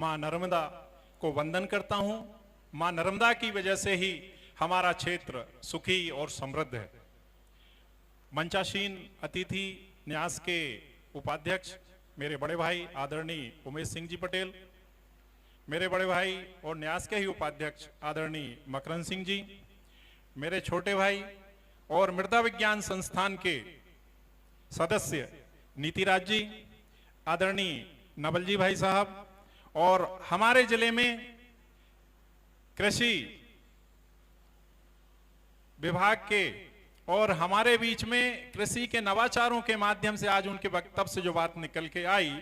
मां नर्मदा को वंदन करता हूं। मां नर्मदा की वजह से ही हमारा क्षेत्र सुखी और समृद्ध है। मंचासीन अतिथि न्यास के उपाध्यक्ष मेरे बड़े भाई आदरणीय उमेश सिंह जी पटेल, मेरे बड़े भाई और न्यास के ही उपाध्यक्ष आदरणीय मकरंद सिंह जी, मेरे छोटे भाई और मृदा विज्ञान संस्थान के सदस्य नीतिराज जी, आदरणीय नवल जी भाई साहब, और हमारे जिले में कृषि विभाग के और हमारे बीच में कृषि के नवाचारों के माध्यम से आज उनके वक्तव्य से जो बात निकल के आई,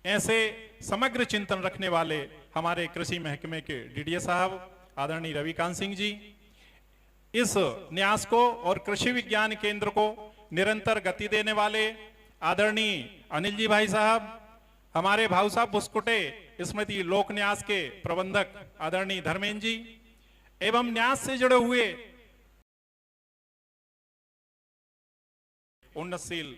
ऐसे समग्र चिंतन रखने वाले हमारे कृषि महकमे के डीडीए साहब आदरणीय रविकांत सिंह जी, इस न्यास को और कृषि विज्ञान केंद्र को निरंतर गति देने वाले आदरणीय अनिल जी भाई साहब, हमारे भाऊ साहब बुस्कुटे स्मृति लोक न्यास के प्रबंधक आदरणीय धर्मेंद्र जी, एवं न्यास से जुड़े हुए उन्नतशील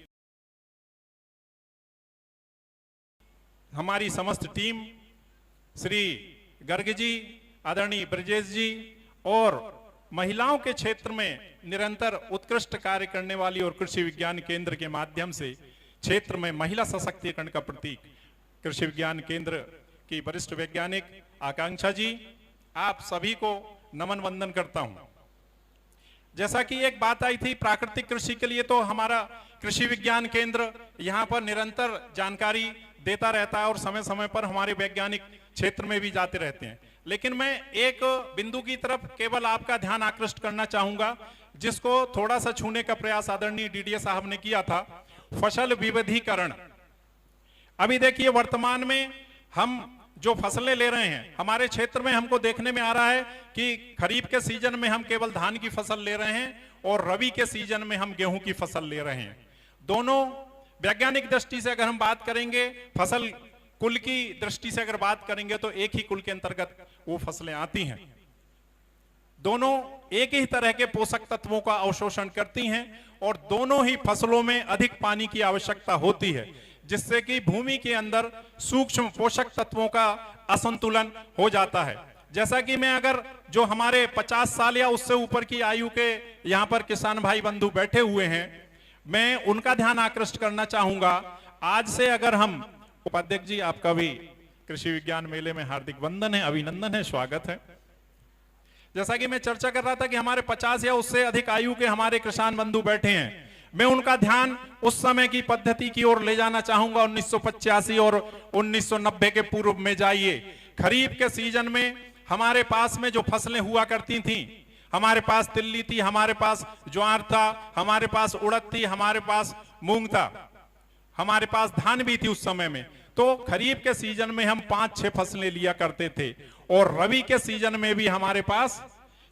हमारी समस्त टीम, श्री गर्ग जी, आदरणीय ब्रजेश जी, और महिलाओं के क्षेत्र में निरंतर उत्कृष्ट कार्य करने वाली और कृषि विज्ञान केंद्र के माध्यम से क्षेत्र में महिला सशक्तिकरण का प्रतीक कृषि विज्ञान केंद्र की वरिष्ठ वैज्ञानिक आकांक्षा जी, आप सभी को नमन वंदन करता हूं। जैसा कि एक बात आई थी प्राकृतिक कृषि के लिए, तो हमारा कृषि विज्ञान केंद्र यहां पर निरंतर जानकारी देता रहता है और समय समय पर हमारे वैज्ञानिक क्षेत्र में भी जाते रहते हैं। लेकिन मैं एक बिंदु की तरफ केवल आपका ध्यान आकृष्ट करना चाहूंगा, जिसको थोड़ा सा छूने का प्रयास आदरणीय डीडीए साहब ने किया था, फसल विविधीकरण। अभी देखिए वर्तमान में हम जो फसलें ले रहे हैं हमारे क्षेत्र में, हमको देखने में आ रहा है कि खरीफ के सीजन में हम केवल धान की फसल ले रहे हैं और रबी के सीजन में हम गेहूं की फसल ले रहे हैं। दोनों वैज्ञानिक दृष्टि से अगर हम बात करेंगे, फसल कुल की दृष्टि से अगर बात करेंगे, तो एक ही कुल के अंतर्गत वो फसलें आती हैं। दोनों एक ही तरह के पोषक तत्वों का अवशोषण करती हैं और दोनों ही फसलों में अधिक पानी की आवश्यकता होती है, जिससे कि भूमि के अंदर सूक्ष्म पोषक तत्वों का असंतुलन हो जाता है। जैसा कि मैं अगर जो हमारे 50 साल या उससे ऊपर की आयु के यहाँ पर किसान भाई बंधु बैठे हुए हैं, मैं उनका ध्यान आकृष्ट करना चाहूंगा। आज से अगर हम, उपाध्यक्ष जी आपका भी कृषि विज्ञान मेले में हार्दिक वंदन है, अभिनंदन है, स्वागत है। जैसा कि मैं चर्चा कर रहा था कि हमारे 50 या उससे अधिक आयु के हमारे किसान बंधु बैठे हैं, मैं उनका ध्यान उस समय की पद्धति की ओर ले जाना चाहूंगा। 1985 और 1990 के पूर्व में जाइए। खरीफ के सीजन में हमारे पास में जो फसलें हुआ करती थी, हमारे पास तिल्ली थी, हमारे पास ज्वार था, हमारे पास उड़द थी, हमारे पास मूंग था, हमारे पास धान भी थी उस समय में। तो खरीफ के सीजन में हम 5-6 फसलें लिया करते थे और रबी के सीजन में भी हमारे पास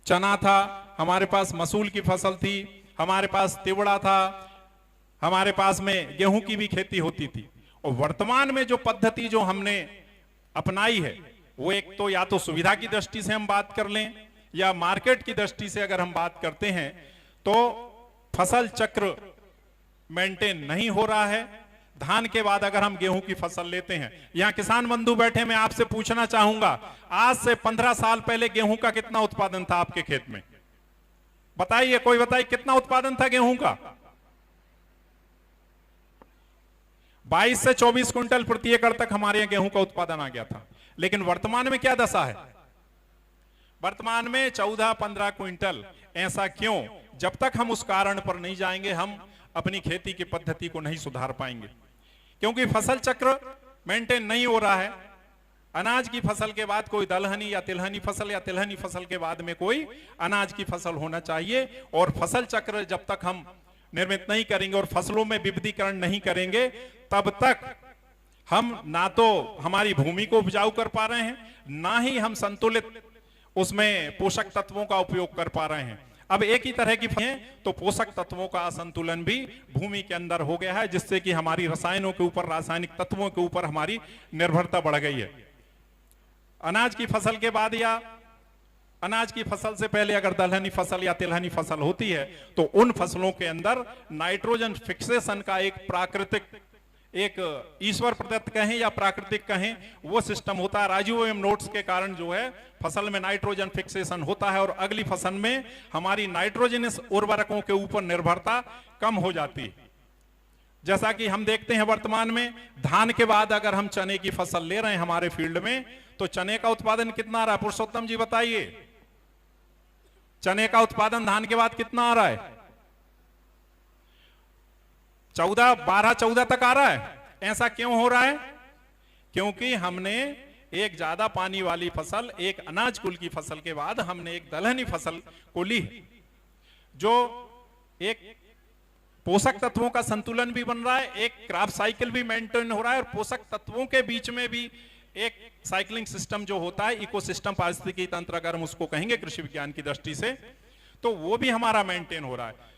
चना था, हमारे पास मसूल की फसल थी, हमारे पास तिवड़ा था, हमारे पास में गेहूं की भी खेती होती थी। और वर्तमान में जो पद्धति जो हमने अपनाई है, वो एक तो या तो सुविधा की दृष्टि से हम बात कर लें या मार्केट की दृष्टि से अगर हम बात करते हैं, तो फसल चक्र मेंटेन नहीं हो रहा है। धान के बाद अगर हम गेहूं की फसल लेते हैं, यहां किसान बंधु बैठे, मैं आपसे पूछना चाहूंगा, आज से 15 साल पहले गेहूं का कितना उत्पादन था आपके खेत में? बताइए, कोई बताइए कितना उत्पादन था गेहूं का? 22 से 24 क्विंटल प्रति एकड़ तक हमारे यहां गेहूं का उत्पादन आ गया था। लेकिन वर्तमान में क्या दशा है? वर्तमान में 14-15 क्विंटल। ऐसा क्यों? जब तक हम उस कारण पर नहीं जाएंगे, हम अपनी खेती की पद्धति को नहीं सुधार पाएंगे, क्योंकि फसल चक्र मेंटेन नहीं हो रहा है। अनाज की फसल के बाद कोई दलहनी या तिलहनी फसल, या तिलहनी फसल के बाद में कोई अनाज की फसल होना चाहिए। और फसल चक्र जब तक हम निर्मित नहीं करेंगे और फसलों में विविधीकरण नहीं करेंगे, तब तक हम ना तो हमारी भूमि को उपजाऊ कर पा रहे हैं, ना ही हम संतुलित उसमें पोषक तत्वों का उपयोग कर पा रहे हैं। अब एक ही तरह की हैं, तो पोषक तत्वों का असंतुलन भी भूमि के अंदर हो गया है, जिससे कि हमारी रसायनों के ऊपर, रासायनिक तत्वों के ऊपर हमारी निर्भरता बढ़ गई है। अनाज की फसल के बाद या अनाज की फसल से पहले अगर दलहनी फसल या तिलहनी फसल होती है, तो उन फसलों के अंदर नाइट्रोजन फिक्सेशन का एक प्राकृतिक एक ईश्वर प्रदत्त कहें या प्राकृतिक कहें, वो सिस्टम होता है। राइजोबियम नोड्स के कारण जो है फसल में नाइट्रोजन फिक्सेशन होता है और अगली फसल में हमारी नाइट्रोजनस उर्वरकों के ऊपर निर्भरता कम हो जाती है। जैसा कि हम देखते हैं वर्तमान में धान के बाद अगर हम चने की फसल ले रहे हैं हमारे फील्ड में, तो चने का उत्पादन कितना आ रहा है? पुरुषोत्तम जी बताइए, चने का उत्पादन धान के बाद कितना आ रहा है? 12-14 तक आ रहा है। ऐसा क्यों हो रहा है? क्योंकि हमने एक ज्यादा पानी वाली फसल, एक अनाज कुल की फसल के बाद हमने एक दलहनी फसल को ली, जो एक पोषक तत्वों का संतुलन भी बन रहा है, एक क्रॉप साइकिल भी मेंटेन हो रहा है और पोषक तत्वों के बीच में भी एक साइक्लिंग सिस्टम जो होता है, इकोसिस्टम पारिस्थितिकी तंत्र अगर हम उसको कहेंगे कृषि विज्ञान की दृष्टि से, तो वो भी हमारा मेंटेन हो रहा है।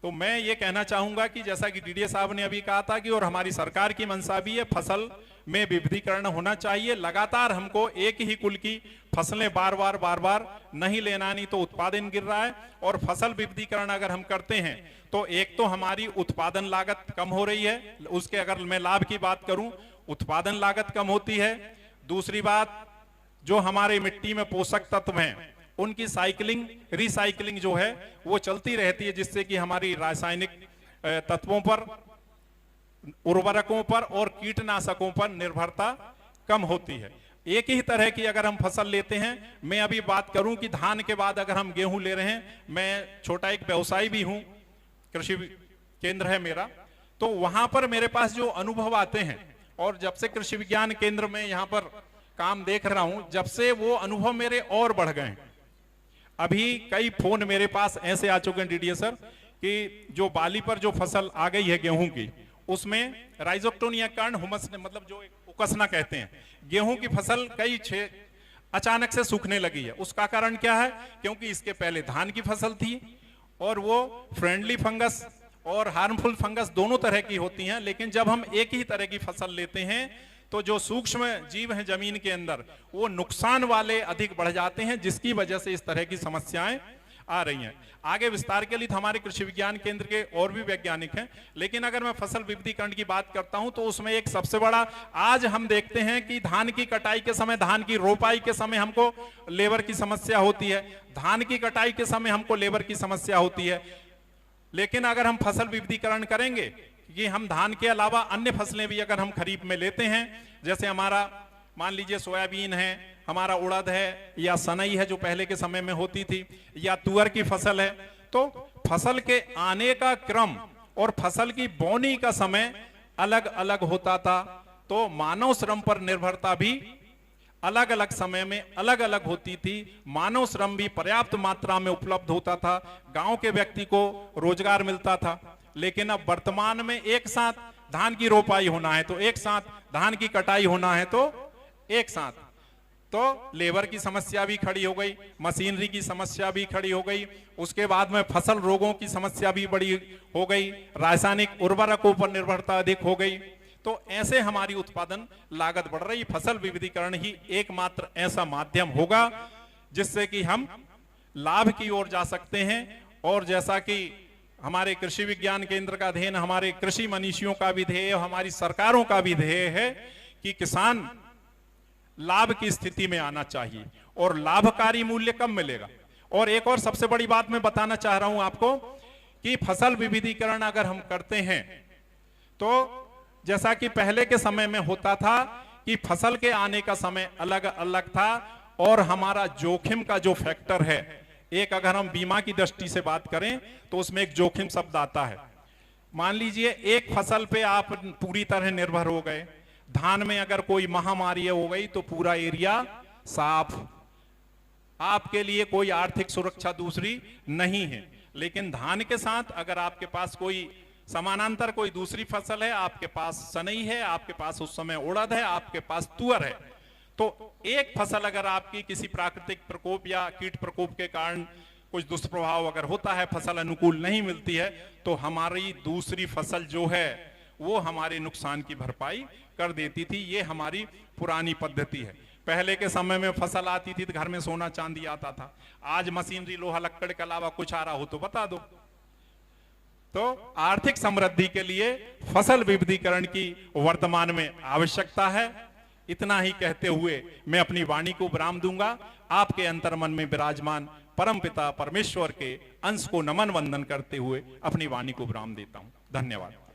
तो मैं ये कहना चाहूंगा कि जैसा कि डीडीए साहब ने अभी कहा था कि और हमारी सरकार की मंशा भी है, फसल में विविधीकरण होना चाहिए। लगातार हमको एक ही कुल की फसलें बार बार नहीं लेना, नहीं तो उत्पादन गिर रहा है। और फसल विविधीकरण अगर हम करते हैं तो एक तो हमारी उत्पादन लागत कम हो रही है, उसके अगर मैं लाभ की बात करूं उत्पादन लागत कम होती है। दूसरी बात, जो हमारे मिट्टी में पोषक तत्व हैं उनकी साइकिलिंग रिसाइकलिंग जो है वो चलती रहती है, जिससे कि हमारी रासायनिक तत्वों पर, उर्वरकों पर और कीटनाशकों पर निर्भरता कम होती है। एक ही तरह की अगर हम फसल लेते हैं, मैं अभी बात करूं कि धान के बाद अगर हम गेहूं ले रहे हैं, मैं छोटा एक व्यवसायी भी हूं, कृषि केंद्र है मेरा, तो वहां पर मेरे पास जो अनुभव आते हैं और जब से कृषि विज्ञान केंद्र में यहां पर काम देख रहा हूं, जब से वो अनुभव मेरे और बढ़ गए। अभी कई फोन मेरे पास ऐसे आ चुके हैं डीडीए सर कि जो बाली पर जो फसल आ गई है गेहूं की, उसमें राइजोक्टोनिया कारण हुमस ने, मतलब जो एक उकसना कहते हैं, गेहूं की फसल अचानक से सूखने लगी है। उसका कारण क्या है? क्योंकि इसके पहले धान की फसल थी और वो फ्रेंडली फंगस और हार्मफुल फंगस दोनों तरह की होती हैं, लेकिन जब हम एक ही तरह की फसल लेते हैं तो जो सूक्ष्म जीव हैं जमीन के अंदर वो नुकसान वाले अधिक बढ़ जाते हैं, जिसकी वजह से इस तरह की समस्याएं आ रही हैं। आगे विस्तार के लिए हमारे कृषि विज्ञान केंद्र के और भी वैज्ञानिक हैं, लेकिन अगर मैं फसल विविधीकरण की बात करता हूं तो उसमें एक सबसे बड़ा, आज हम देखते हैं कि धान की कटाई के समय, धान की रोपाई के समय हमको लेबर की समस्या होती है, धान की कटाई के समय हमको लेबर की समस्या होती है। लेकिन अगर हम फसल विविधीकरण करेंगे कि हम धान के अलावा अन्य फसलें भी अगर हम खरीफ में लेते हैं, जैसे हमारा मान लीजिए सोयाबीन है, हमारा उड़द है, या सनई है जो पहले के समय में होती थी, या तुअर की फसल है, तो फसल के आने का क्रम और फसल की बोनी का समय अलग अलग होता था। तो मानव श्रम पर निर्भरता भी अलग अलग समय में अलग अलग होती थी। मानव श्रम भी पर्याप्त मात्रा में उपलब्ध होता था, गांव के व्यक्ति को रोजगार मिलता था। लेकिन अब वर्तमान में एक साथ धान की रोपाई होना है तो एक साथ, धान की कटाई होना है तो एक साथ, तो लेबर की समस्या भी खड़ी हो गई, मशीनरी की समस्या भी खड़ी हो गई, उसके बाद में फसल रोगों की समस्या भी बड़ी हो गई, रासायनिक उर्वरकों पर निर्भरता अधिक हो गई। तो ऐसे हमारी उत्पादन लागत बढ़ रही। फसल विविधीकरण ही एकमात्र ऐसा माध्यम होगा जिससे कि हम लाभ की ओर जा सकते हैं। और जैसा कि हमारे कृषि विज्ञान केंद्र का ध्येय, हमारे कृषि मनीषियों का भी ध्येय, हमारी सरकारों का भी ध्येय है कि किसान लाभ की स्थिति में आना चाहिए और लाभकारी मूल्य कब मिलेगा। और एक और सबसे बड़ी बात मैं बताना चाह रहा हूं आपको कि फसल विविधीकरण अगर हम करते हैं तो जैसा कि पहले के समय में होता था कि फसल के आने का समय अलग अलग था और हमारा जोखिम का जो फैक्टर है, एक अगर हम बीमा की दृष्टि से बात करें तो उसमें एक जोखिम शब्द आता है। मान लीजिए एक फसल पे आप पूरी तरह निर्भर हो गए, धान में अगर कोई महामारी हो गई तो पूरा एरिया साफ, आपके लिए कोई आर्थिक सुरक्षा दूसरी नहीं है। लेकिन धान के साथ अगर आपके पास कोई समानांतर कोई दूसरी फसल है, आपके पास सनई है, आपके पास उस समय उड़द है, आपके पास तुअर है, तो एक फसल अगर आपकी किसी प्राकृतिक प्रकोप या कीट प्रकोप के कारण कुछ दुष्प्रभाव अगर होता है, फसल अनुकूल नहीं मिलती है, तो हमारी दूसरी फसल जो है वो हमारे नुकसान की भरपाई कर देती थी। ये हमारी पुरानी पद्धति है। पहले के समय में फसल आती थी तो घर में सोना चांदी आता था। आज मशीनरी लोहा लक्कड़ के अलावा कुछ आ रहा हो तो बता दो। तो आर्थिक समृद्धि के लिए फसल विविधीकरण की वर्तमान में आवश्यकता है। इतना ही कहते हुए मैं अपनी वाणी को विराम दूंगा। आपके अंतर्मन में विराजमान परमपिता परमेश्वर के अंश को नमन वंदन करते हुए अपनी वाणी को विराम देता हूं। धन्यवाद।